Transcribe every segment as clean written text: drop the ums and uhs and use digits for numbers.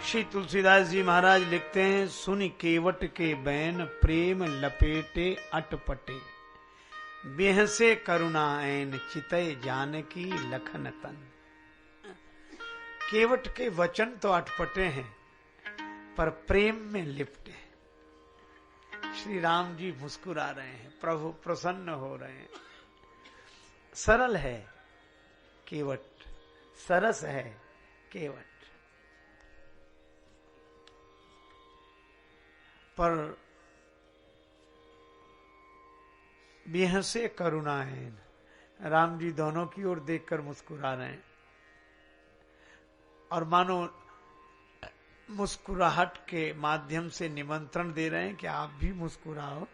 श्री तुलसीदास जी महाराज लिखते हैं, सुन केवट के बैन प्रेम लपेटे अटपटे, बेहसे करुणा ऐन चितय जानकी लखन तन। केवट के वचन तो अटपटे हैं पर प्रेम में लिपटे। श्री राम जी मुस्कुरा रहे हैं, प्रभु प्रसन्न हो रहे हैं। सरल है केवट, सरस है केवट, पर बेहसे करुणा है। राम जी दोनों की ओर देखकर मुस्कुरा रहे हैं और मानो मुस्कुराहट के माध्यम से निमंत्रण दे रहे हैं कि आप भी मुस्कुराओ,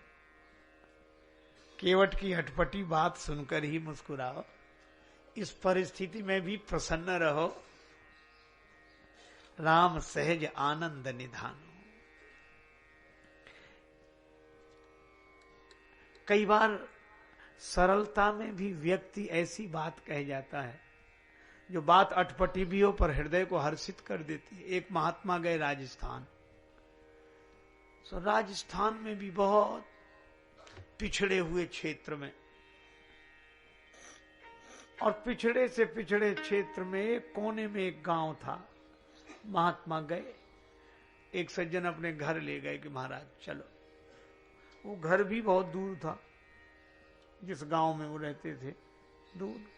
केवट की अटपटी बात सुनकर ही मुस्कुराओ, इस परिस्थिति में भी प्रसन्न रहो। राम सहज आनंद निधान। कई बार सरलता में भी व्यक्ति ऐसी बात कह जाता है जो बात अटपटी भी हो पर हृदय को हर्षित कर देती है। एक महात्मा गए राजस्थान, तो राजस्थान में भी बहुत पिछड़े हुए क्षेत्र में, और पिछड़े से पिछड़े क्षेत्र में एक कोने में एक गांव था। महात्मा गए, एक सज्जन अपने घर ले गए कि महाराज चलो। वो घर भी बहुत दूर था, जिस गांव में वो रहते थे दूर।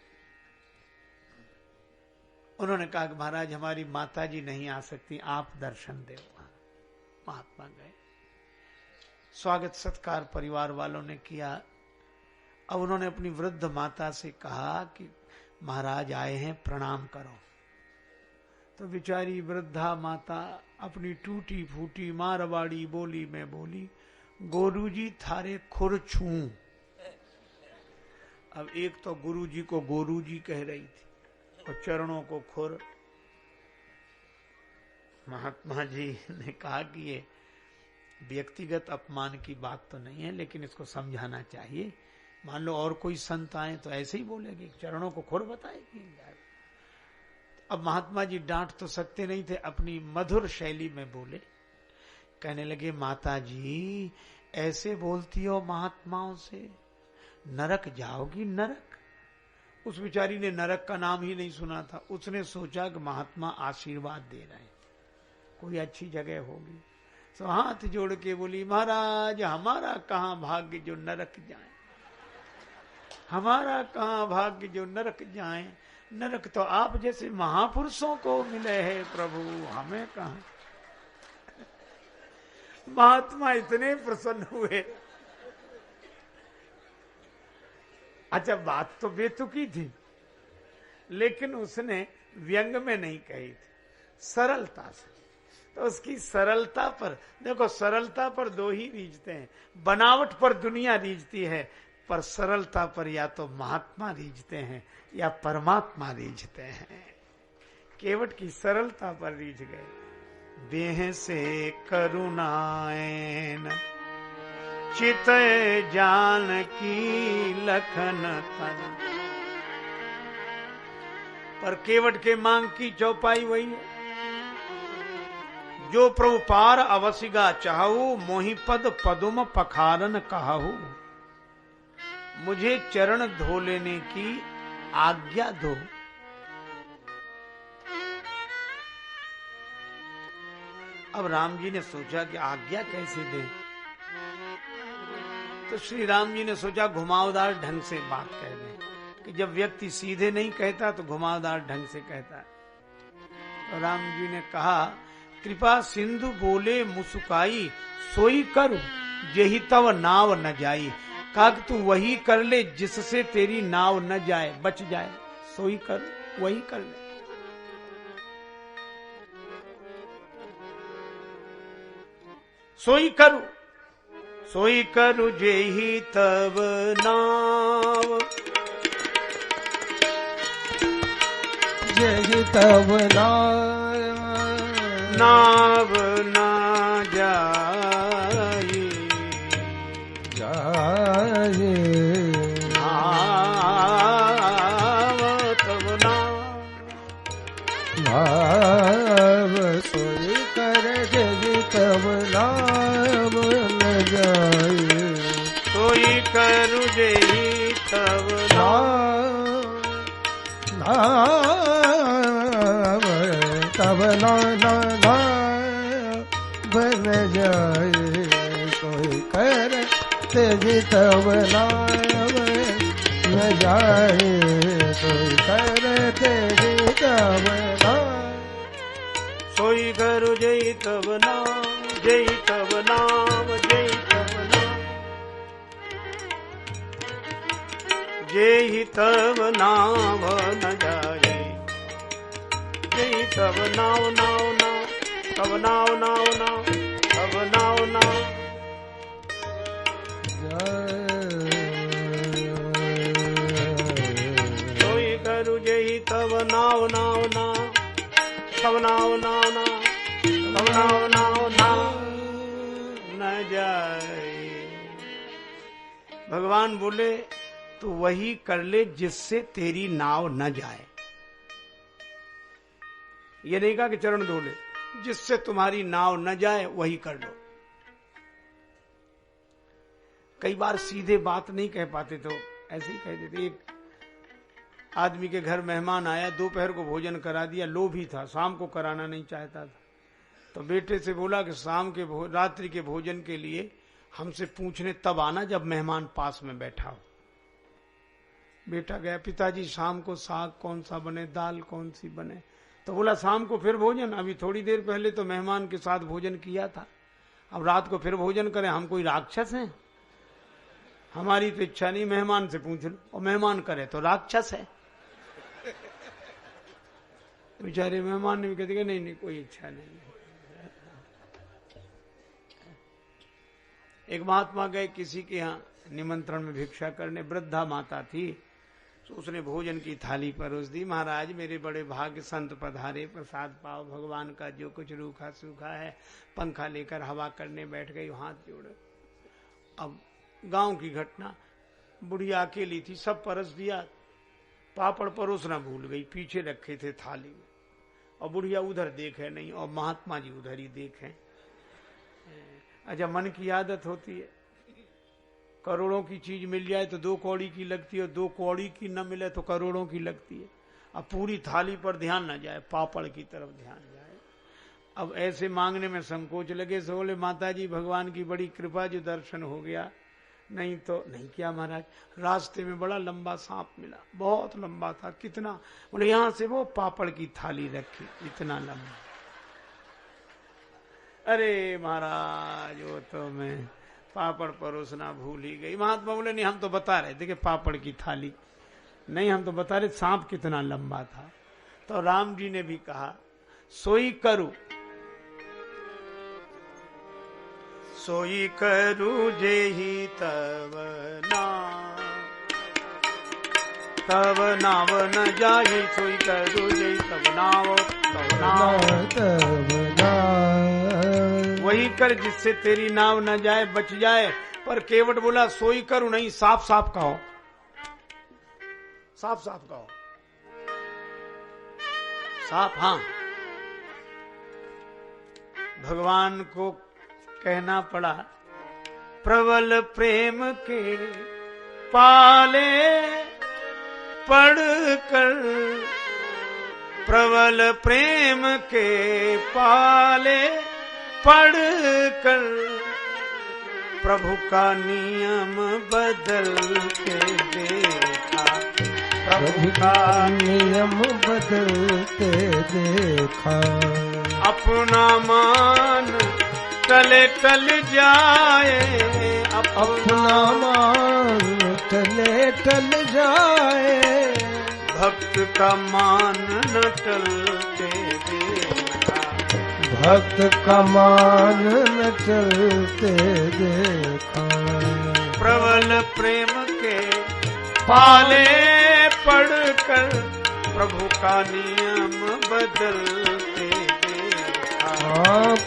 उन्होंने कहा कि महाराज हमारी माता जी नहीं आ सकती, आप दर्शन दे। महात्मा गए, स्वागत सत्कार परिवार वालों ने किया। अब उन्होंने अपनी वृद्ध माता से कहा कि महाराज आए हैं, प्रणाम करो। तो बेचारी वृद्धा माता अपनी टूटी फूटी मारवाड़ी बोली में बोली, गोरूजी थारे खुर छू। अब एक तो गुरुजी को गोरूजी कह रही थी और चरणों को खुर। महात्मा जी ने कहा कि ये व्यक्तिगत अपमान की बात तो नहीं है, लेकिन इसको समझाना चाहिए। मान लो और कोई संत आए तो ऐसे ही बोलेगी, चरणों को खुर बताएगी। अब महात्मा जी डांट तो सकते नहीं थे, अपनी मधुर शैली में बोले, कहने लगे माता जी ऐसे बोलती हो महात्माओं से, नरक जाओगी नरक। उस बेचारी ने नरक का नाम ही नहीं सुना था। उसने सोचा कि महात्मा आशीर्वाद दे रहे हैं, कोई अच्छी जगह होगी। तो हाथ जोड़ के बोली, महाराज हमारा कहाँ भाग्य जो नरक जाए, हमारा कहाँ भाग्य जो नरक जाए। नरक तो आप जैसे महापुरुषों को मिले है प्रभु, हमें कहाँ। महात्मा इतने प्रसन्न हुए। अच्छा बात तो बेतुकी थी, लेकिन उसने व्यंग में नहीं कही थी, सरलता से। तो उसकी सरलता पर देखो, सरलता पर दो ही रीझते हैं, बनावट पर दुनिया रीझती है, पर सरलता पर या तो महात्मा रीझते हैं या परमात्मा रीझते हैं। केवट की सरलता पर रीझ गए। देह से करुणाएन चितय जान की लखन तन। पर केवट के मांग की चौपाई वही है, जो प्रभु पार अवसिगा चाहू, मोहि पद पदुम पखारन कहू। मुझे चरण धो लेने की आज्ञा दो। अब राम जी ने सोचा कि आज्ञा कैसे दें, तो श्री राम जी ने सोचा घुमावदार ढंग से बात कह दें, कि जब व्यक्ति सीधे नहीं कहता तो घुमावदार ढंग से कहता है। तो राम जी ने कहा, कृपा सिंधु बोले मुसुकाई, सोई कर जेहि तव नाव न जाई। कहा कि तू वही कर ले जिससे तेरी नाव न जाए, बच जाए। सोई कर, वही कर ले। सोई करू, सोई करू जेहि तव नाव, जेहि तव नाव ना जाई, जाए तव नाव नाव सोई जेहि तब नाम तब बन जाए कोई कर तेजी तब नाम न जाए कोई कर तेजी तब नाम सोई करू जय तब नाम जय तब नाम जय तब नाम जय तब नाम न जाए जय तब नाव नाव नाव तब नाव नाव नाव तब नाव नाव सोई करू जय तब नाव नाव नाव तब नाव नाव नाव तब नाव नाव नाव न जाए। भगवान बोले तू वही कर ले जिससे तेरी नाव न जाए। ये नहीं कहा कि चरण धो ले, जिससे तुम्हारी नाव न जाए वही कर लो। कई बार सीधे बात नहीं कह पाते तो ऐसे ही कह देते। एक आदमी के घर मेहमान आया, दोपहर को भोजन करा दिया, लोभी था, शाम को कराना नहीं चाहता था। तो बेटे से बोला कि शाम के रात्रि के भोजन के लिए हमसे पूछने तब आना जब मेहमान पास में बैठा हो। बेटा गया, पिताजी शाम को साग कौन सा बने, दाल कौन सी बने। तो बोला शाम को फिर भोजन, अभी थोड़ी देर पहले तो मेहमान के साथ भोजन किया था, अब रात को फिर भोजन करें, हम कोई राक्षस हैं? हमारी तो इच्छा नहीं, मेहमान से पूछ लो, और मेहमान करे तो राक्षस है। बेचारे मेहमान ने भी कहते नहीं नहीं कोई इच्छा नहीं। एक महात्मा गए किसी के यहाँ निमंत्रण में भिक्षा करने, वृद्धा माता थी, तो उसने भोजन की थाली परोस दी। महाराज मेरे बड़े भाग्य, संत पधारे, प्रसाद पाओ, भगवान का जो कुछ रूखा सूखा है। पंखा लेकर हवा करने बैठ गई, हाथ जोड़े। अब गांव की घटना, बुढ़िया अकेली थी, सब परस दिया, पापड़ परोसना भूल गई, पीछे रखे थे थाली में, और बुढ़िया उधर देखे नहीं और महात्मा जी उधर ही देखें। अच्छा, मन की आदत होती है, करोड़ों की चीज मिल जाए तो 2 कौड़ी की लगती है, 2 कौड़ी की न मिले तो करोड़ों की लगती है। अब पूरी थाली पर ध्यान न जाए, पापड़ की तरफ ध्यान जाए। अब ऐसे मांगने में संकोच लगे, सो बोले माता जी भगवान की बड़ी कृपा, जो दर्शन हो गया, नहीं तो नहीं किया महाराज। रास्ते में बड़ा लंबा सांप मिला, बहुत लंबा था। कितना? बोले यहां से वो पापड़ की थाली रखी, इतना लंबा। अरे महाराज वो तो मैं पापड़ परोसना भूल ही गई। महात्मा बोले नहीं, हम तो बता रहे थे कि पापड़ की थाली नहीं, हम तो बता रहे सांप कितना लंबा था। तो राम जी ने भी कहा सोई करू, सोई करू जेहि तब नाव न जाहि, सोई करू जेहि तब नाव तब नाव। वही कर जिससे तेरी नाव न जाए, बच जाए। पर केवट बोला सोई करू नहीं, साफ साफ कहो, साफ साफ कहो, साफ। हाँ, भगवान को कहना पड़ा, प्रबल प्रेम के पाले पढ़कर, प्रबल प्रेम के पाले पढ़कर, प्रभु का नियम बदल के देखा, प्रभु का नियम बदलते देखा। अपना मान टले टल जाए, अपना मान टले टल जाए, भक्त का मान न टलते देखा, भक्त का मान न चलते देखा। प्रबल प्रेम के पाले पढ़कर, प्रभु का नियम बदलते देखा।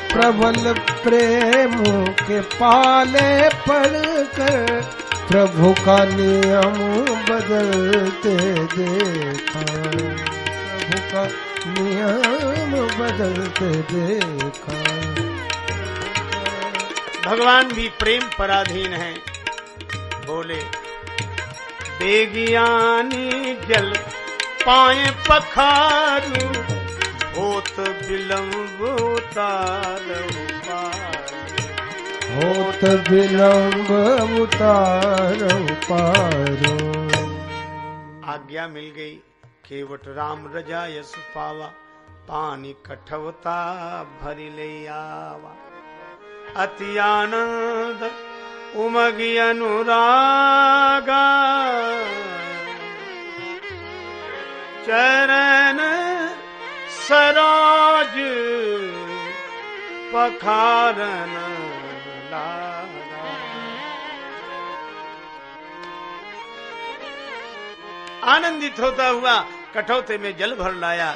प्रबल प्रेम के पाले पढ़कर, प्रभु का नियम बदलते देखा, प्रभु का नियम बदलते देखा। भगवान भी प्रेम पराधीन है। बोले बेगियानी जल पाए पखारू, होत विलंब उतारो पार। होत विलंब उतारो पारो। आज्ञा मिल गई, केवट राम रजा यस पावा, पानी कठवता भरी ले आवा। अति आनंद उमगी अनुरागा, चरण सरोज पखारन लागा। आनंदित होता हुआ कठौते में जल भर लाया।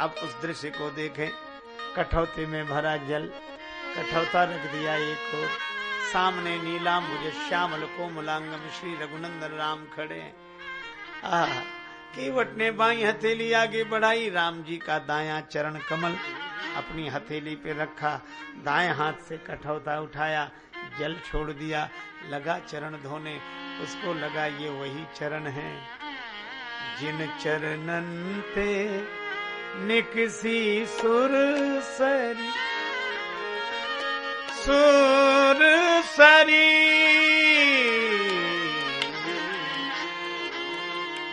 अब उस दृश्य को देखें, कठौते में भरा जल, कठौता रख दिया एक ओर, सामने नीलांबुज श्यामल कोमलांगम श्री रघुनंदन राम खड़े हैं। केवट ने बाई हथेली आगे बढ़ाई, राम जी का दायां चरण कमल अपनी हथेली पे रखा, दाएं हाथ से कठौता उठाया, जल छोड़ दिया, लगा चरण धोने। उसको लगा ये वही चरण है जिन चरणन पे निकसी सुर सरी, सुर सरी।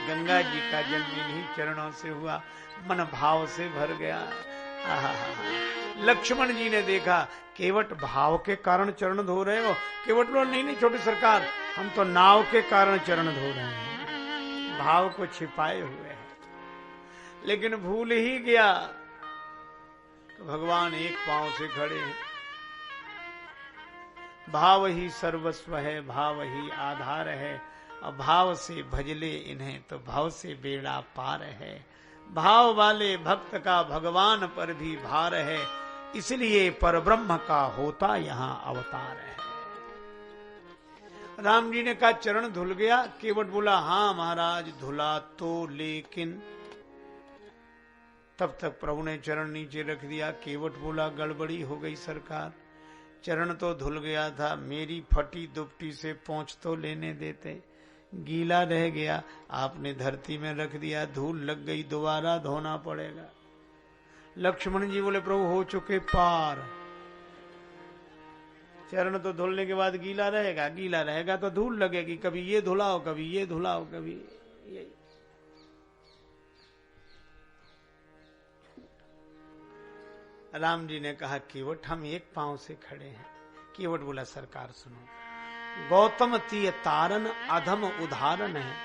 गंगा जी का जन्म इन्हीं चरणों से हुआ, मन भाव से भर गया। लक्ष्मण जी ने देखा, केवट भाव के कारण चरण धो रहे हो। केवट बोला, नहीं छोटी सरकार, हम तो नाव के कारण चरण धो रहे हैं, भाव को छिपाए हुए हैं। लेकिन भूल ही गया तो भगवान एक पांव से खड़े हैं। भाव ही सर्वस्व है, भाव ही आधार है, और भाव से भजले इन्हें तो भाव से बेड़ा पार है। भाव वाले भक्त का भगवान पर भी भार है, इसलिए परब्रह्म का होता यहाँ अवतार है। राम जी ने कहा चरण धुल गया। केवट बोला, हाँ महाराज धुला तो, लेकिन तब तक प्रभु ने चरण नीचे रख दिया। केवट बोला, गड़बड़ी हो गई सरकार, चरण तो धुल गया था, मेरी फटी दुपटी से पोंछ तो लेने देते, गीला रह गया, आपने धरती में रख दिया, धूल लग गई, दोबारा धोना पड़ेगा। लक्ष्मण जी बोले, प्रभु हो चुके पार, चरण तो धुलने के बाद गीला रहेगा, गीला रहेगा तो धूल लगेगी, कभी ये धुलाओ कभी ये धुलाओ कभी ये। राम जी ने कहा, केवट हम एक पांव से खड़े हैं। केवट बोला, सरकार सुनो, गौतम तीय तारन अधम उदाहरण है,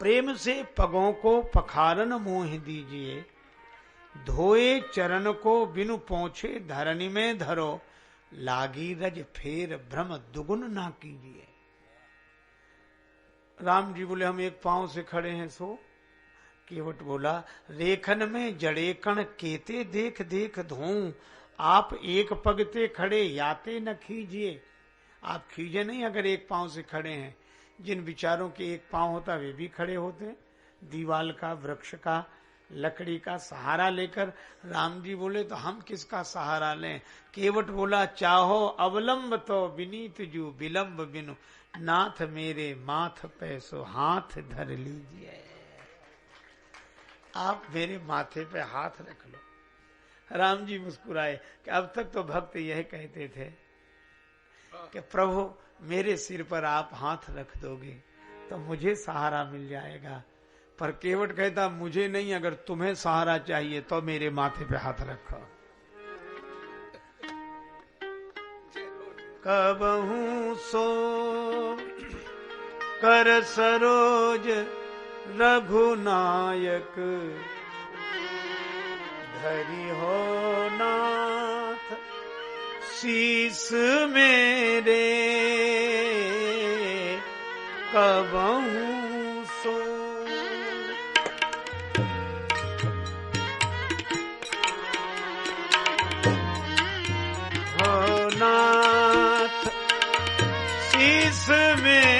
प्रेम से पगों को पखारन मोह दीजिए, धोए चरण को बिनु पोंछे धरनी में धरो, लागी रज फेर भ्रम दुगुन ना कीजिए। राम जी बोले, हम एक पांव से खड़े हैं सो। केवट बोला, रेखन में जड़े कण केते देख देख धोऊं, आप एक पगते खड़े याते न खीजिए। आप खींचे नहीं अगर एक पांव से खड़े हैं। जिन विचारों के एक पांव होता वे भी खड़े होते, दीवाल का, वृक्ष का, लकड़ी का सहारा लेकर। राम जी बोले, तो हम किसका सहारा लें? केवट बोला, चाहो अवलंब तो विनीत जू, विलंब बिनु नाथ मेरे माथ पे सो हाथ धर लीजिए। आप मेरे माथे पे हाथ रख लो। राम जी मुस्कुराए कि अब तक तो भक्त यह कहते थे कि प्रभु मेरे सिर पर आप हाथ रख दोगे तो मुझे सहारा मिल जाएगा, पर केवट कहता, मुझे नहीं, अगर तुम्हें सहारा चाहिए तो मेरे माथे पे हाथ रखो। कबहू सो कर सरोज रघुनायक, धरि हो नाथ शीस मेरे, कबहू सो। हो नाथ शीस मेरे,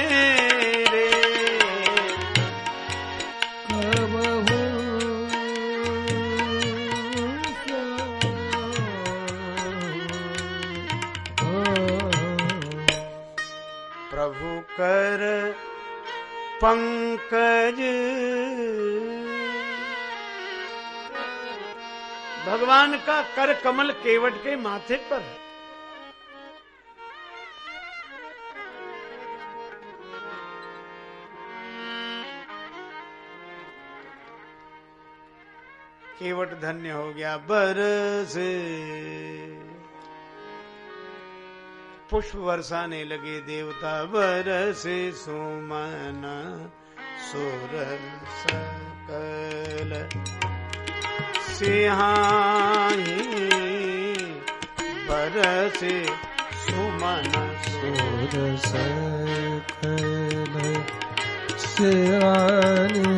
कर पंकज। भगवान का कर कमल केवट के माथे पर है। केवट धन्य हो गया। बरसे पुष्प बरसाने लगे देवता, बरसे सुमन सुर सकल सिहाही, बरसे सुमन सुर सकल सिहाही,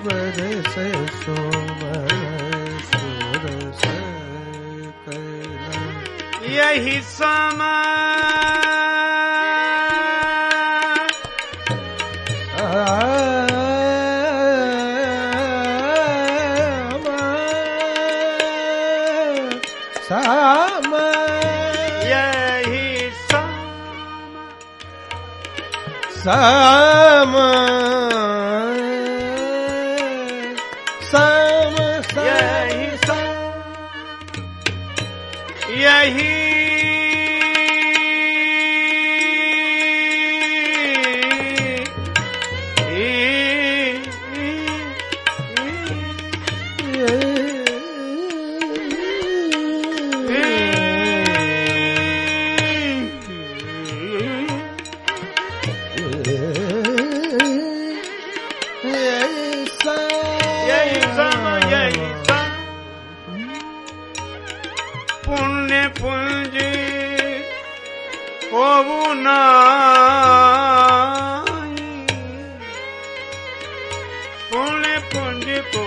बरसे सुमन सुर सकल। यही समय यही सम सम यही यही पुण्य पुंज को पुण्य पुंज को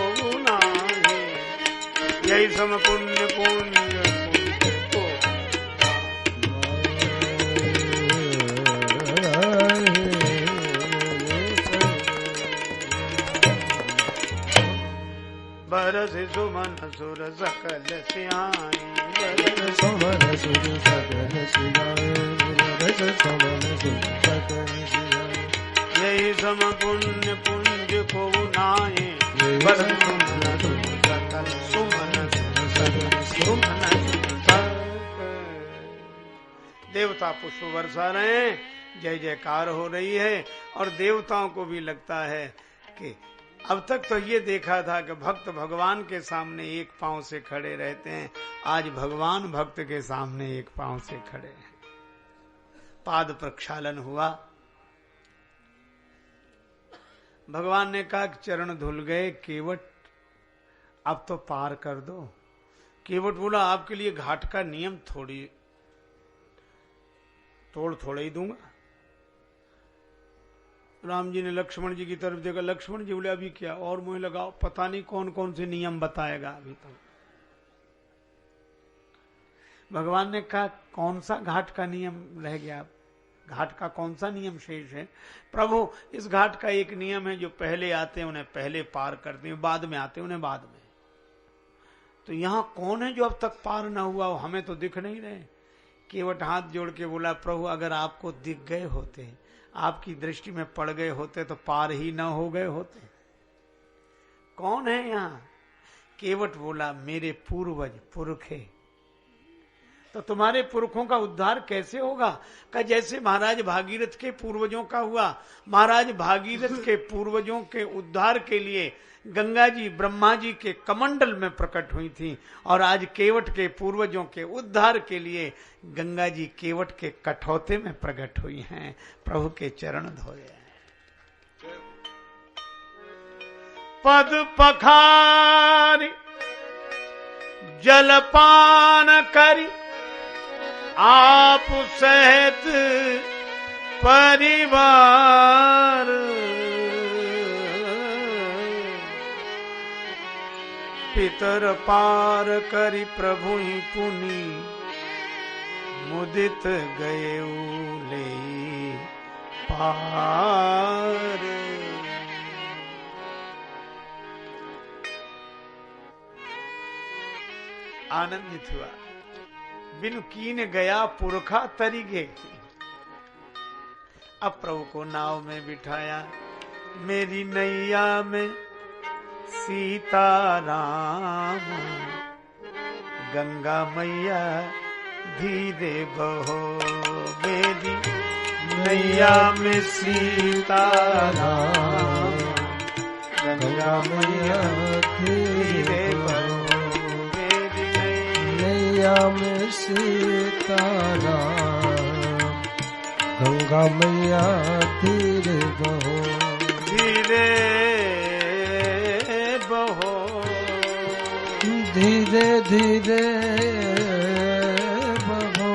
यही सम पुण्य पुंज को। बरस सुमन सुर सकल सिहाई, सुमन सुर सकल सिहाई, बरस सुमन सुर सकल सिहाई। यही सम पुण्य पुंज को नाये, बरस सुमन सुर सकल सुमन सुर सकल सुमन सुर सकल। देवता पुष्प बरसा रहे हैं, जय जयकार हो रही है, और देवताओं को भी लगता है कि अब तक तो ये देखा था कि भक्त भगवान के सामने एक पांव से खड़े रहते हैं, आज भगवान भक्त के सामने एक पांव से खड़े हैं। पाद प्रक्षालन हुआ। भगवान ने कहा कि चरण धुल गए केवट, अब तो पार कर दो। केवट बोला आपके लिए घाट का नियम तोड़ थोड़े ही दूंगा। राम जी ने लक्ष्मण जी की तरफ देखा, लक्ष्मण जी बोले अभी क्या और मुंह लगाओ, पता नहीं कौन कौन से नियम बताएगा अभी तो। भगवान ने कहा कौन सा घाट का नियम रह गया, घाट का कौन सा नियम शेष है? प्रभु इस घाट का एक नियम है, जो पहले आते हैं उन्हें पहले पार करते हैं, बाद में आते हैं उन्हें बाद में। तो यहां कौन है जो अब तक पार ना हुआ हो? हमें तो दिख नहीं रहे। केवट हाथ जोड़ के बोला प्रभु अगर आपको दिख गए होते, आपकी दृष्टि में पड़ गए होते तो पार ही ना हो गए होते। कौन है यहाँ? केवट बोला मेरे पूर्वज पुरखे। तो तुम्हारे पुरखों का उद्धार कैसे होगा? का जैसे महाराज भागीरथ के पूर्वजों का हुआ। महाराज भागीरथ के पूर्वजों के उद्धार के लिए गंगा जी ब्रह्मा जी के कमंडल में प्रकट हुई थी, और आज केवट के पूर्वजों के उद्धार के लिए गंगा जी केवट के कठौते में प्रकट हुई हैं। प्रभु के चरण धोए। पद पखारी जलपान करी आप सहित परिवार, पितर पार करी प्रभु ही पुनि मुदित गए ले पार। आनंदित हुआ। बिनु कीन गया पुरखा तरीगे, अब प्रभु को नाव में बिठाया, मेरी नैया में सीताराम, गंगा मैया धीरे बहो, मेरी नैया में सीताराम, गंगा मैया धीरे बहो, मेरी नैया में सीताराम, गंगा मैया धीरे बहो, धीरे बहो, धीरे धीरे बहो,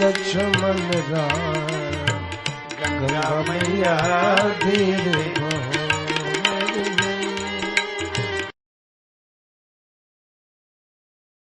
लक्ष्मण राम, गंगा मैया धीरे बहो,